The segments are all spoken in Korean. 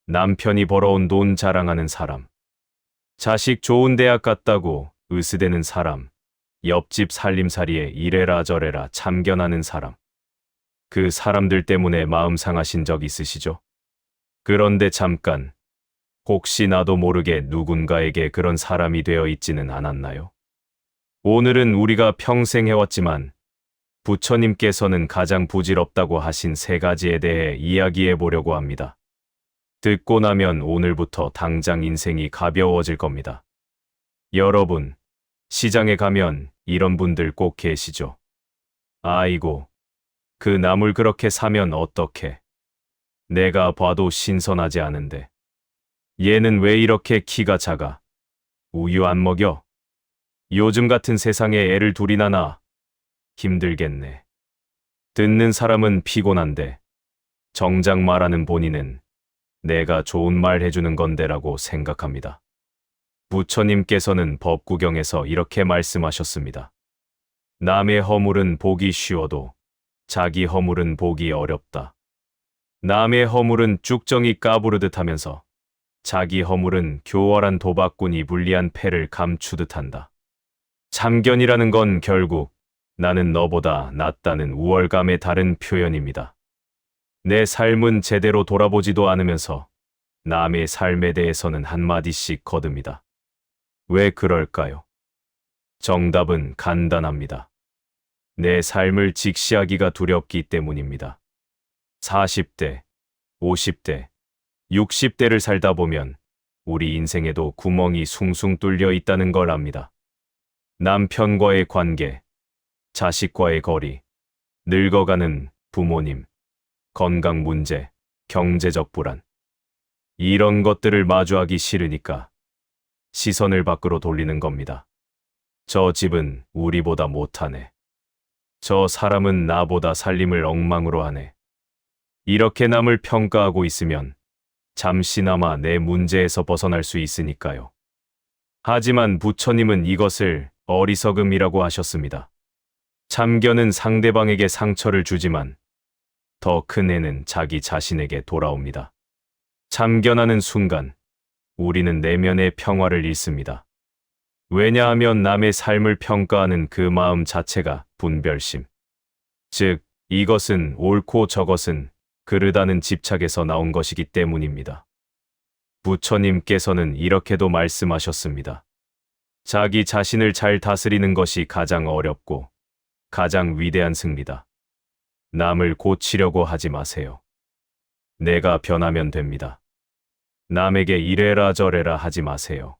남편이 벌어온 돈 자랑하는 사람, 자식 좋은 대학 갔다고 으스대는 사람, 옆집 살림살이에 이래라 저래라 참견하는 사람. 그 사람들 때문에 마음 상하신 적 있으시죠? 그런데 잠깐, 혹시 나도 모르게 누군가에게 그런 사람이 되어 있지는 않았나요? 오늘은 우리가 평생 해왔지만 부처님께서는 가장 부질없다고 하신 세 가지에 대해 이야기해 보려고 합니다. 듣고 나면 오늘부터 당장 인생이 가벼워질 겁니다. 여러분, 시장에 가면 이런 분들 꼭 계시죠? 아이고, 그 나물 그렇게 사면 어떡해? 내가 봐도 신선하지 않은데. 얘는 왜 이렇게 키가 작아? 우유 안 먹여? 요즘 같은 세상에 애를 둘이나 낳아. 힘들겠네. 듣는 사람은 피곤한데, 정작 말하는 본인은 내가 좋은 말 해주는 건데라고 생각합니다. 부처님께서는 법구경에서 이렇게 말씀하셨습니다. 남의 허물은 보기 쉬워도 자기 허물은 보기 어렵다. 남의 허물은 쭉정이 까부르듯 하면서 자기 허물은 교활한 도박꾼이 불리한 패를 감추듯 한다. 참견이라는 건 결국 나는 너보다 낫다는 우월감의 다른 표현입니다. 내 삶은 제대로 돌아보지도 않으면서 남의 삶에 대해서는 한마디씩 거듭니다. 왜 그럴까요? 정답은 간단합니다. 내 삶을 직시하기가 두렵기 때문입니다. 40대, 50대, 60대를 살다 보면 우리 인생에도 구멍이 숭숭 뚫려 있다는 걸 압니다. 남편과의 관계, 자식과의 거리, 늙어가는 부모님, 건강 문제, 경제적 불안. 이런 것들을 마주하기 싫으니까 시선을 밖으로 돌리는 겁니다. 저 집은 우리보다 못하네. 저 사람은 나보다 살림을 엉망으로 하네. 이렇게 남을 평가하고 있으면 잠시나마 내 문제에서 벗어날 수 있으니까요. 하지만 부처님은 이것을 어리석음이라고 하셨습니다. 참견은 상대방에게 상처를 주지만 더 큰 해는 자기 자신에게 돌아옵니다. 참견하는 순간 우리는 내면의 평화를 잃습니다. 왜냐하면 남의 삶을 평가하는 그 마음 자체가 분별심. 즉, 이것은 옳고 저것은 그르다는 집착에서 나온 것이기 때문입니다. 부처님께서는 이렇게도 말씀하셨습니다. 자기 자신을 잘 다스리는 것이 가장 어렵고 가장 위대한 승리다. 남을 고치려고 하지 마세요. 내가 변하면 됩니다. 남에게 이래라 저래라 하지 마세요.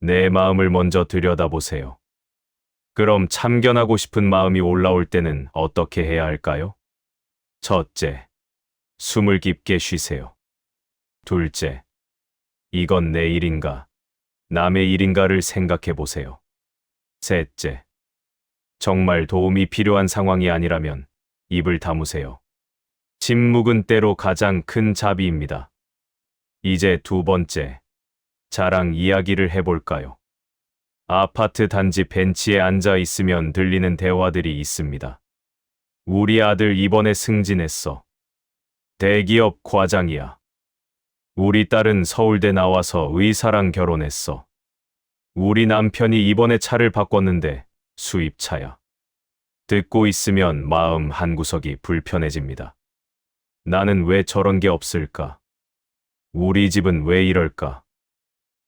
내 마음을 먼저 들여다보세요. 그럼 참견하고 싶은 마음이 올라올 때는 어떻게 해야 할까요? 첫째, 숨을 깊게 쉬세요. 둘째, 이건 내 일인가, 남의 일인가를 생각해 보세요. 셋째, 정말 도움이 필요한 상황이 아니라면 입을 다무세요. 침묵은 때로 가장 큰 자비입니다. 이제 두 번째, 자랑 이야기를 해볼까요? 아파트 단지 벤치에 앉아 있으면 들리는 대화들이 있습니다. 우리 아들 이번에 승진했어. 대기업 과장이야. 우리 딸은 서울대 나와서 의사랑 결혼했어. 우리 남편이 이번에 차를 바꿨는데 수입차야. 듣고 있으면 마음 한구석이 불편해집니다. 나는 왜 저런 게 없을까? 우리 집은 왜 이럴까?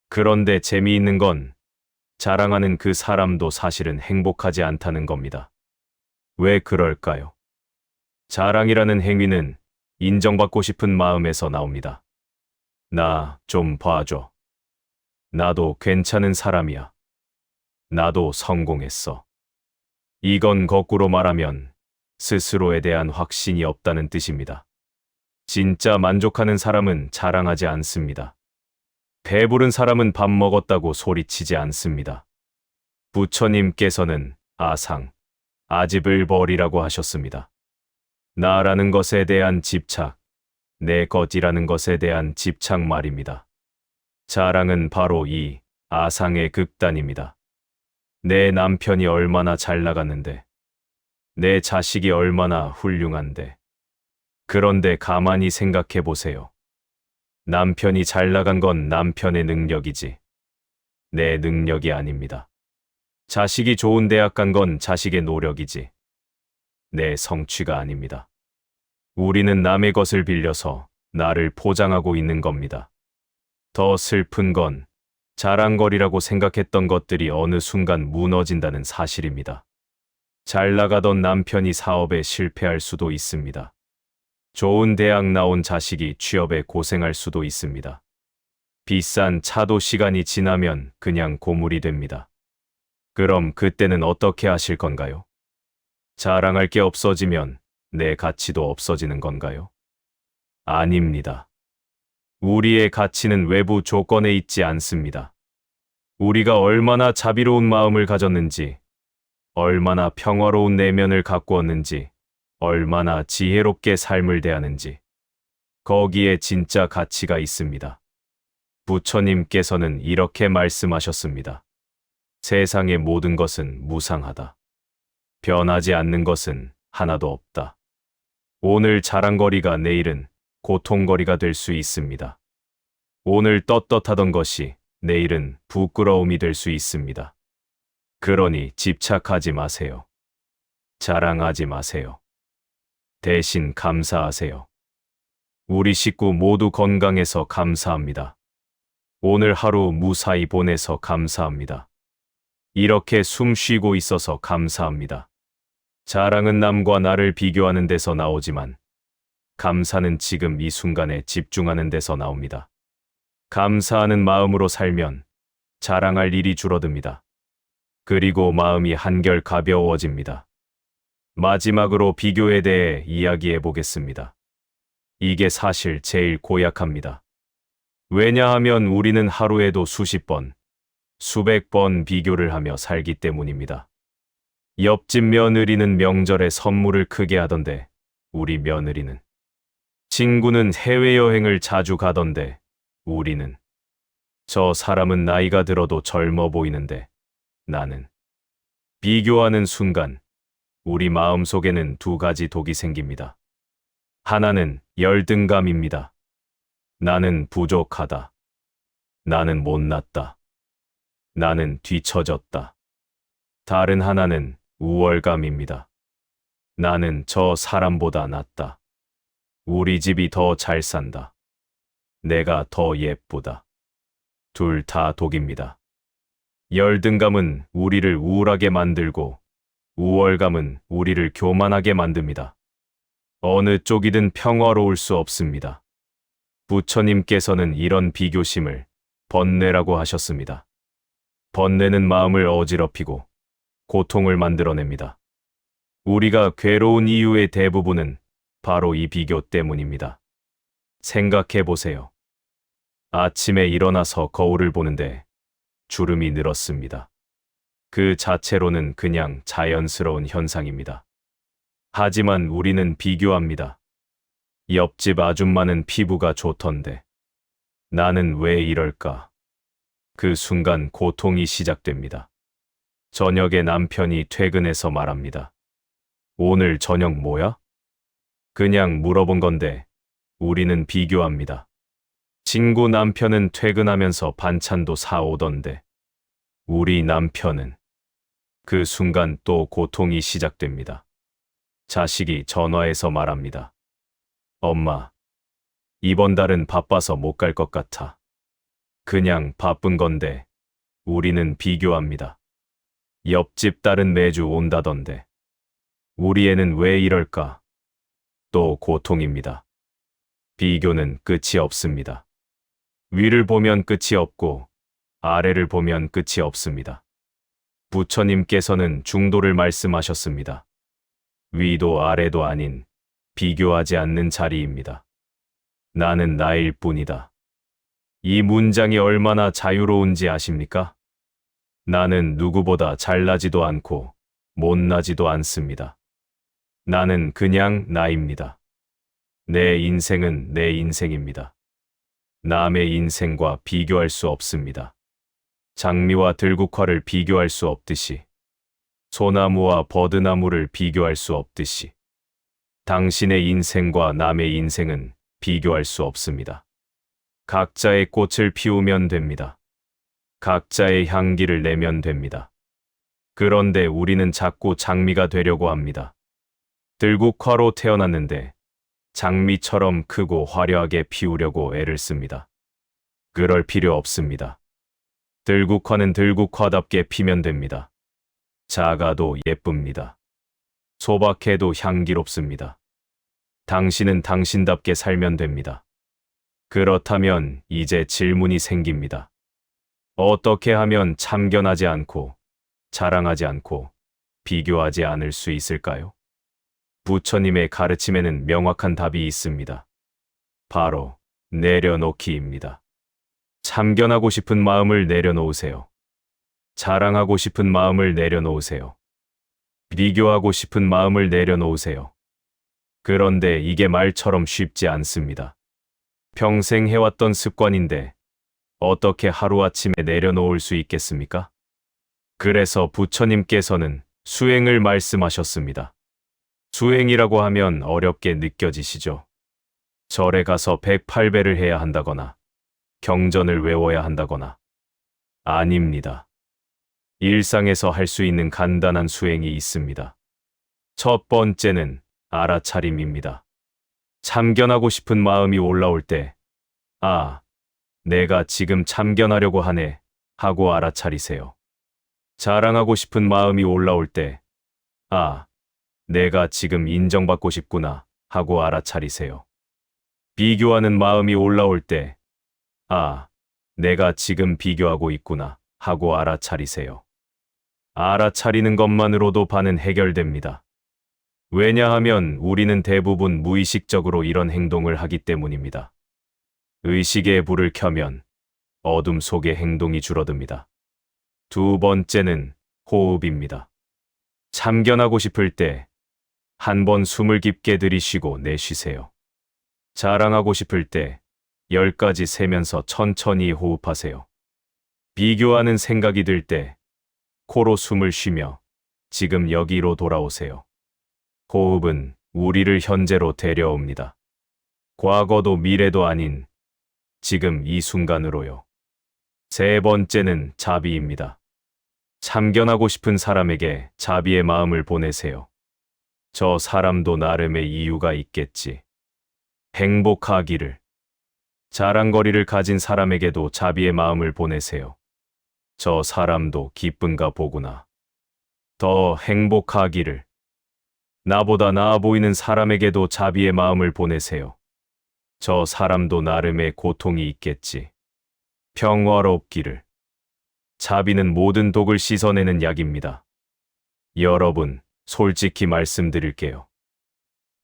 그런데 재미있는 건 자랑하는 그 사람도 사실은 행복하지 않다는 겁니다. 왜 그럴까요? 자랑이라는 행위는 인정받고 싶은 마음에서 나옵니다. 나 좀 봐줘. 나도 괜찮은 사람이야. 나도 성공했어. 이건 거꾸로 말하면 스스로에 대한 확신이 없다는 뜻입니다. 진짜 만족하는 사람은 자랑하지 않습니다. 배부른 사람은 밥 먹었다고 소리치지 않습니다. 부처님께서는 아상, 아집을 버리라고 하셨습니다. 나라는 것에 대한 집착, 내 것이라는 것에 대한 집착 말입니다. 자랑은 바로 이 아상의 극단입니다. 내 남편이 얼마나 잘 나갔는데, 내 자식이 얼마나 훌륭한데. 그런데 가만히 생각해 보세요. 남편이 잘 나간 건 남편의 능력이지 내 능력이 아닙니다. 자식이 좋은 대학 간 건 자식의 노력이지 내 성취가 아닙니다. 우리는 남의 것을 빌려서 나를 포장하고 있는 겁니다. 더 슬픈 건 자랑거리라고 생각했던 것들이 어느 순간 무너진다는 사실입니다. 잘 나가던 남편이 사업에 실패할 수도 있습니다. 좋은 대학 나온 자식이 취업에 고생할 수도 있습니다. 비싼 차도 시간이 지나면 그냥 고물이 됩니다. 그럼 그때는 어떻게 하실 건가요? 자랑할 게 없어지면 내 가치도 없어지는 건가요? 아닙니다. 우리의 가치는 외부 조건에 있지 않습니다. 우리가 얼마나 자비로운 마음을 가졌는지, 얼마나 평화로운 내면을 가꾸었는지, 얼마나 지혜롭게 삶을 대하는지, 거기에 진짜 가치가 있습니다. 부처님께서는 이렇게 말씀하셨습니다. 세상의 모든 것은 무상하다. 변하지 않는 것은 하나도 없다. 오늘 자랑거리가 내일은 고통거리가 될 수 있습니다. 오늘 떳떳하던 것이 내일은 부끄러움이 될 수 있습니다. 그러니 집착하지 마세요. 자랑하지 마세요. 대신 감사하세요. 우리 식구 모두 건강해서 감사합니다. 오늘 하루 무사히 보내서 감사합니다. 이렇게 숨 쉬고 있어서 감사합니다. 자랑은 남과 나를 비교하는 데서 나오지만 감사는 지금 이 순간에 집중하는 데서 나옵니다. 감사하는 마음으로 살면 자랑할 일이 줄어듭니다. 그리고 마음이 한결 가벼워집니다. 마지막으로 비교에 대해 이야기해 보겠습니다. 이게 사실 제일 고약합니다. 왜냐하면 우리는 하루에도 수십 번, 수백 번 비교를 하며 살기 때문입니다. 옆집 며느리는 명절에 선물을 크게 하던데 우리 며느리는, 친구는 해외여행을 자주 가던데 우리는, 저 사람은 나이가 들어도 젊어 보이는데 나는. 비교하는 순간 우리 마음속에는 두 가지 독이 생깁니다. 하나는 열등감입니다. 나는 부족하다. 나는 못났다. 나는 뒤처졌다. 다른 하나는 우월감입니다. 나는 저 사람보다 낫다. 우리 집이 더 잘 산다. 내가 더 예쁘다. 둘 다 독입니다. 열등감은 우리를 우울하게 만들고 우월감은 우리를 교만하게 만듭니다. 어느 쪽이든 평화로울 수 없습니다. 부처님께서는 이런 비교심을 번뇌라고 하셨습니다. 번뇌는 마음을 어지럽히고 고통을 만들어냅니다. 우리가 괴로운 이유의 대부분은 바로 이 비교 때문입니다. 생각해 보세요. 아침에 일어나서 거울을 보는데 주름이 늘었습니다. 그 자체로는 그냥 자연스러운 현상입니다. 하지만 우리는 비교합니다. 옆집 아줌마는 피부가 좋던데 나는 왜 이럴까? 그 순간 고통이 시작됩니다. 저녁에 남편이 퇴근해서 말합니다. 오늘 저녁 뭐야? 그냥 물어본 건데 우리는 비교합니다. 친구 남편은 퇴근하면서 반찬도 사오던데 우리 남편은. 그 순간 또 고통이 시작됩니다. 자식이 전화해서 말합니다. 엄마, 이번 달은 바빠서 못 갈 것 같아. 그냥 바쁜 건데 우리는 비교합니다. 옆집 딸은 매주 온다던데 우리 애는 왜 이럴까? 또 고통입니다. 비교는 끝이 없습니다. 위를 보면 끝이 없고 아래를 보면 끝이 없습니다. 부처님께서는 중도를 말씀하셨습니다. 위도 아래도 아닌 비교하지 않는 자리입니다. 나는 나일 뿐이다. 이 문장이 얼마나 자유로운지 아십니까? 나는 누구보다 잘나지도 않고 못나지도 않습니다. 나는 그냥 나입니다. 내 인생은 내 인생입니다. 남의 인생과 비교할 수 없습니다. 장미와 들국화를 비교할 수 없듯이, 소나무와 버드나무를 비교할 수 없듯이, 당신의 인생과 남의 인생은 비교할 수 없습니다. 각자의 꽃을 피우면 됩니다. 각자의 향기를 내면 됩니다. 그런데 우리는 자꾸 장미가 되려고 합니다. 들국화로 태어났는데 장미처럼 크고 화려하게 피우려고 애를 씁니다. 그럴 필요 없습니다. 들국화는 들국화답게 피면 됩니다. 작아도 예쁩니다. 소박해도 향기롭습니다. 당신은 당신답게 살면 됩니다. 그렇다면 이제 질문이 생깁니다. 어떻게 하면 참견하지 않고, 자랑하지 않고, 비교하지 않을 수 있을까요? 부처님의 가르침에는 명확한 답이 있습니다. 바로 내려놓기입니다. 참견하고 싶은 마음을 내려놓으세요. 자랑하고 싶은 마음을 내려놓으세요. 비교하고 싶은 마음을 내려놓으세요. 그런데 이게 말처럼 쉽지 않습니다. 평생 해왔던 습관인데 어떻게 하루아침에 내려놓을 수 있겠습니까? 그래서 부처님께서는 수행을 말씀하셨습니다. 수행이라고 하면 어렵게 느껴지시죠? 절에 가서 108배를 해야 한다거나 경전을 외워야 한다거나 아닙니다. 일상에서 할 수 있는 간단한 수행이 있습니다. 첫 번째는 알아차림입니다. 참견하고 싶은 마음이 올라올 때, 아, 내가 지금 참견하려고 하네 하고 알아차리세요. 자랑하고 싶은 마음이 올라올 때, 아, 내가 지금 인정받고 싶구나 하고 알아차리세요. 비교하는 마음이 올라올 때, 아, 내가 지금 비교하고 있구나 하고 알아차리세요. 알아차리는 것만으로도 반은 해결됩니다. 왜냐하면 우리는 대부분 무의식적으로 이런 행동을 하기 때문입니다. 의식의 불을 켜면 어둠 속의 행동이 줄어듭니다. 두 번째는 호흡입니다. 참견하고 싶을 때 한 번 숨을 깊게 들이쉬고 내쉬세요. 자랑하고 싶을 때 10까지 세면서 천천히 호흡하세요. 비교하는 생각이 들 때 코로 숨을 쉬며 지금 여기로 돌아오세요. 호흡은 우리를 현재로 데려옵니다. 과거도 미래도 아닌 지금 이 순간으로요. 세 번째는 자비입니다. 참견하고 싶은 사람에게 자비의 마음을 보내세요. 저 사람도 나름의 이유가 있겠지. 행복하기를. 자랑거리를 가진 사람에게도 자비의 마음을 보내세요. 저 사람도 기쁜가 보구나. 더 행복하기를. 나보다 나아 보이는 사람에게도 자비의 마음을 보내세요. 저 사람도 나름의 고통이 있겠지. 평화롭기를. 자비는 모든 독을 씻어내는 약입니다. 여러분, 솔직히 말씀드릴게요.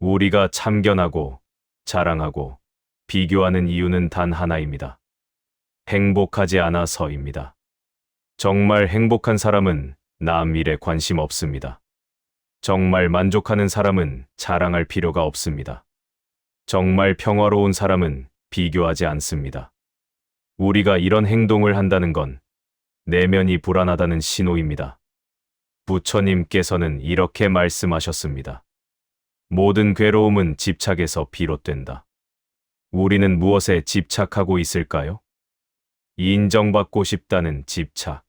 우리가 참견하고, 자랑하고, 비교하는 이유는 단 하나입니다. 행복하지 않아서입니다. 정말 행복한 사람은 남 일에 관심 없습니다. 정말 만족하는 사람은 자랑할 필요가 없습니다. 정말 평화로운 사람은 비교하지 않습니다. 우리가 이런 행동을 한다는 건 내면이 불안하다는 신호입니다. 부처님께서는 이렇게 말씀하셨습니다. 모든 괴로움은 집착에서 비롯된다. 우리는 무엇에 집착하고 있을까요? 인정받고 싶다는 집착,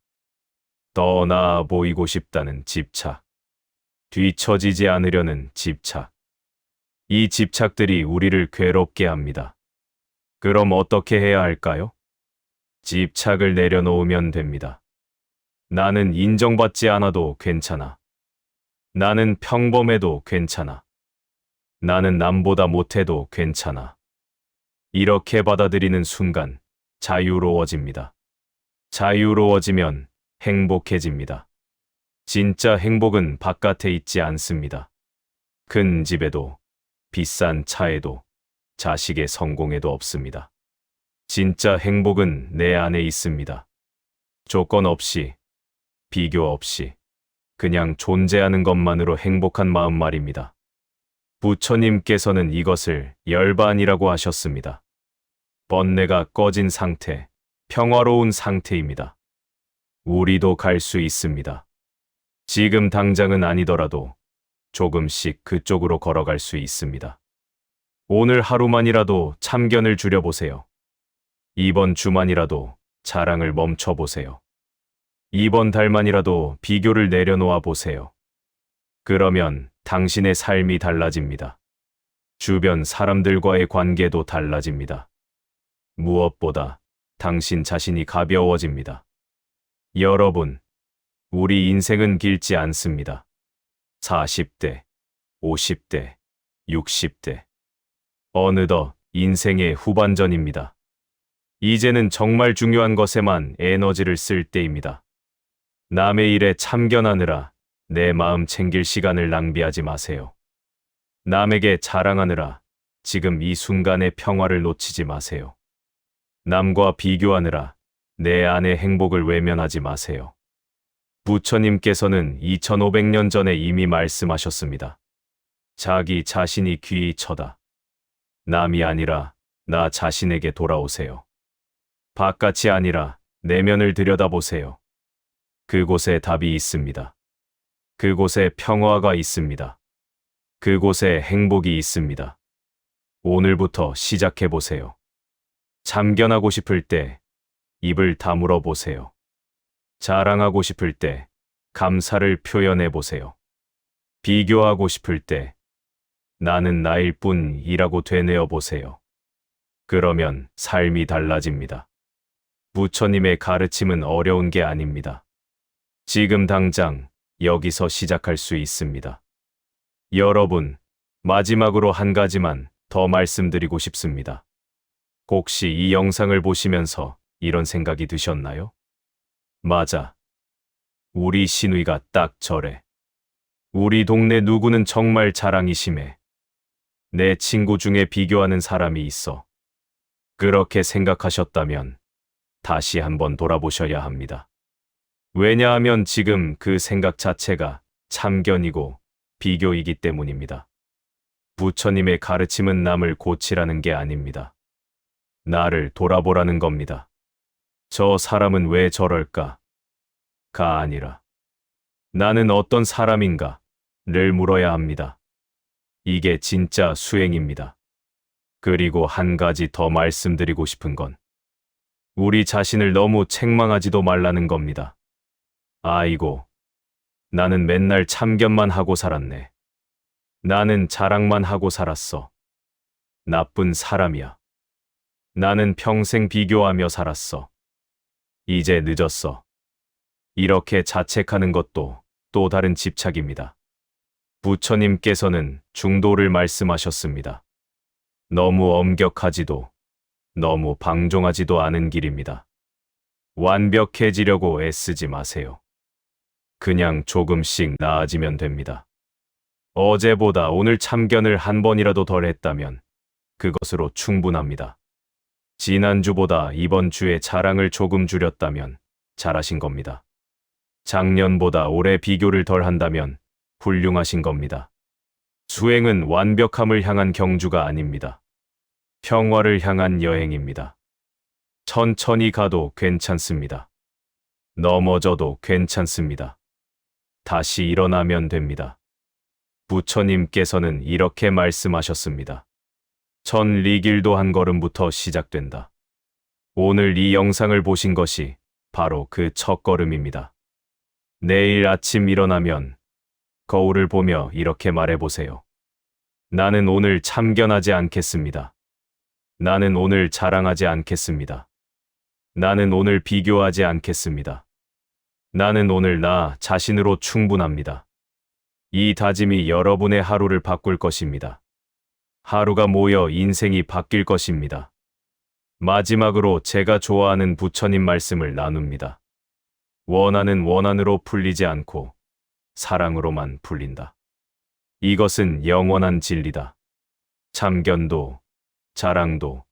더 나아 보이고 싶다는 집착, 뒤처지지 않으려는 집착. 이 집착들이 우리를 괴롭게 합니다. 그럼 어떻게 해야 할까요? 집착을 내려놓으면 됩니다. 나는 인정받지 않아도 괜찮아. 나는 평범해도 괜찮아. 나는 남보다 못해도 괜찮아. 이렇게 받아들이는 순간 자유로워집니다. 자유로워지면 행복해집니다. 진짜 행복은 바깥에 있지 않습니다. 큰 집에도, 비싼 차에도, 자식의 성공에도 없습니다. 진짜 행복은 내 안에 있습니다. 조건 없이, 비교 없이, 그냥 존재하는 것만으로 행복한 마음 말입니다. 부처님께서는 이것을 열반이라고 하셨습니다. 번뇌가 꺼진 상태, 평화로운 상태입니다. 우리도 갈 수 있습니다. 지금 당장은 아니더라도 조금씩 그쪽으로 걸어갈 수 있습니다. 오늘 하루만이라도 참견을 줄여보세요. 이번 주만이라도 자랑을 멈춰보세요. 이번 달만이라도 비교를 내려놓아 보세요. 그러면 당신의 삶이 달라집니다. 주변 사람들과의 관계도 달라집니다. 무엇보다 당신 자신이 가벼워집니다. 여러분, 우리 인생은 길지 않습니다. 40대, 50대, 60대. 어느덧 인생의 후반전입니다. 이제는 정말 중요한 것에만 에너지를 쓸 때입니다. 남의 일에 참견하느라 내 마음 챙길 시간을 낭비하지 마세요. 남에게 자랑하느라 지금 이 순간의 평화를 놓치지 마세요. 남과 비교하느라 내 안의 행복을 외면하지 마세요. 부처님께서는 2500년 전에 이미 말씀하셨습니다. 자기 자신이 귀히 쳐다. 남이 아니라 나 자신에게 돌아오세요. 바깥이 아니라 내면을 들여다보세요. 그곳에 답이 있습니다. 그곳에 평화가 있습니다. 그곳에 행복이 있습니다. 오늘부터 시작해 보세요. 참견하고 싶을 때 입을 다물어 보세요. 자랑하고 싶을 때 감사를 표현해 보세요. 비교하고 싶을 때 나는 나일 뿐이라고 되뇌어 보세요. 그러면 삶이 달라집니다. 부처님의 가르침은 어려운 게 아닙니다. 지금 당장 여기서 시작할 수 있습니다. 여러분, 마지막으로 한 가지만 더 말씀드리고 싶습니다. 혹시 이 영상을 보시면서 이런 생각이 드셨나요? 맞아. 우리 시누이가 딱 저래. 우리 동네 누구는 정말 자랑이 심해. 내 친구 중에 비교하는 사람이 있어. 그렇게 생각하셨다면 다시 한번 돌아보셔야 합니다. 왜냐하면 지금 그 생각 자체가 참견이고 비교이기 때문입니다. 부처님의 가르침은 남을 고치라는 게 아닙니다. 나를 돌아보라는 겁니다. 저 사람은 왜 저럴까? 가 아니라 나는 어떤 사람인가? 를 물어야 합니다. 이게 진짜 수행입니다. 그리고 한 가지 더 말씀드리고 싶은 건 우리 자신을 너무 책망하지도 말라는 겁니다. 아이고, 나는 맨날 참견만 하고 살았네. 나는 자랑만 하고 살았어. 나쁜 사람이야. 나는 평생 비교하며 살았어. 이제 늦었어. 이렇게 자책하는 것도 또 다른 집착입니다. 부처님께서는 중도를 말씀하셨습니다. 너무 엄격하지도 너무 방종하지도 않은 길입니다. 완벽해지려고 애쓰지 마세요. 그냥 조금씩 나아지면 됩니다. 어제보다 오늘 참견을 한 번이라도 덜 했다면 그것으로 충분합니다. 지난주보다 이번 주에 자랑을 조금 줄였다면 잘하신 겁니다. 작년보다 올해 비교를 덜 한다면 훌륭하신 겁니다. 수행은 완벽함을 향한 경주가 아닙니다. 평화를 향한 여행입니다. 천천히 가도 괜찮습니다. 넘어져도 괜찮습니다. 다시 일어나면 됩니다. 부처님께서는 이렇게 말씀하셨습니다. 천리길도 한 걸음부터 시작된다. 오늘 이 영상을 보신 것이 바로 그 첫 걸음입니다. 내일 아침 일어나면 거울을 보며 이렇게 말해보세요. 나는 오늘 참견하지 않겠습니다. 나는 오늘 자랑하지 않겠습니다. 나는 오늘 비교하지 않겠습니다. 나는 오늘 나 자신으로 충분합니다. 이 다짐이 여러분의 하루를 바꿀 것입니다. 하루가 모여 인생이 바뀔 것입니다. 마지막으로 제가 좋아하는 부처님 말씀을 나눕니다. 원한은 원한으로 풀리지 않고 사랑으로만 풀린다. 이것은 영원한 진리다. 참견도, 자랑도,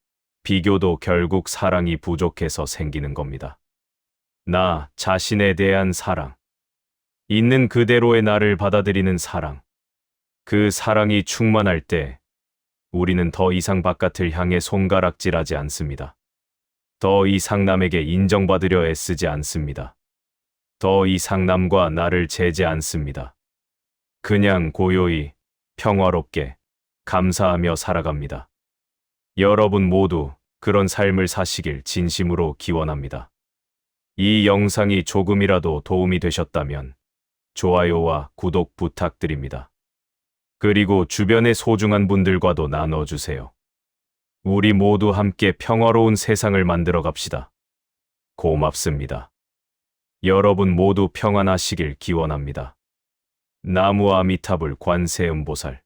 비교도 결국 사랑이 부족해서 생기는 겁니다. 나 자신에 대한 사랑. 있는 그대로의 나를 받아들이는 사랑. 그 사랑이 충만할 때 우리는 더 이상 바깥을 향해 손가락질하지 않습니다. 더 이상 남에게 인정받으려 애쓰지 않습니다. 더 이상 남과 나를 재지 않습니다. 그냥 고요히 평화롭게 감사하며 살아갑니다. 여러분 모두 그런 삶을 사시길 진심으로 기원합니다. 이 영상이 조금이라도 도움이 되셨다면 좋아요와 구독 부탁드립니다. 그리고 주변의 소중한 분들과도 나눠주세요. 우리 모두 함께 평화로운 세상을 만들어 갑시다. 고맙습니다. 여러분 모두 평안하시길 기원합니다. 나무 아미타불 관세음보살